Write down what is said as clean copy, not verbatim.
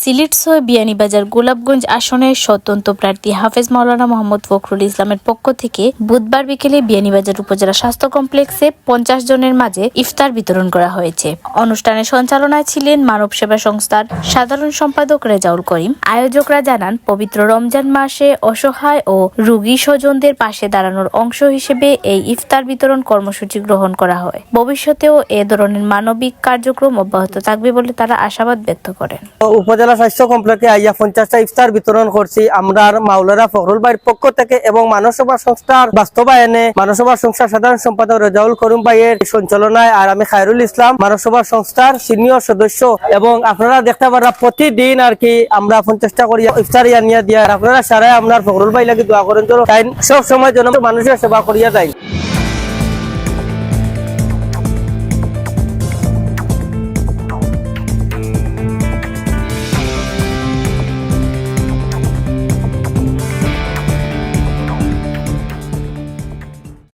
সিলেট ৬ বিয়ানীবাজার গোলাপগঞ্জ আসনের স্বতন্ত্র প্রার্থী হাফেজ মাওলানা মোহাম্মদ ফখরুল ইসলামের পক্ষ থেকে বুধবার বিকেলে বিয়ানীবাজার উপজেলা স্বাস্থ্য কমপ্লেক্সে ৫০ জনের মাঝে ইফতার বিতরণ করা হয়েছে। অনুষ্ঠানে সঞ্চালনায় ছিলেন মানব সেবা সংস্থার সাধারণ সম্পাদক রেজাউল করিম। আয়োজকরা জানান, পবিত্র রমজান মাসে অসহায় ও রোগী স্বজনদের পাশে দাঁড়ানোর অংশ হিসেবে এই ইফতার বিতরণ কর্মসূচি গ্রহণ করা হয়। ভবিষ্যতেও এ ধরনের মানবিক কার্যক্রম অব্যাহত থাকবে বলে তারা আশাবাদ ব্যক্ত করেন। উপজেলা স্বাস্থ্য কমপ্লেক্সে আইয়া ৫০টা ইফতার বিতরণ করছি আমরা মাওলানা ফখরুল ভাইয়ের পক্ষ থেকে এবং মানব সেবা সংস্থার বাস্তবায়নে মানব সেবা সংস্থার সাধারণ সম্পাদক রেজাউল করিম ভাইয়ের সঞ্চালনায় আর আমি খায়রুল ইসলাম মানব সেবা সংস্থার সিনিয়র সদস্য। এবং আপনারা দেখতে পারা প্রতিদিন আর কি আমরা ৫০টা করি ইফতার আনিয়া দিয়া আপনারা সারাই আপনার ফখরুল ভাই লাগে দোয়া করেন, সব সময় যেন মানুষের সেবা করিয়া দেয়।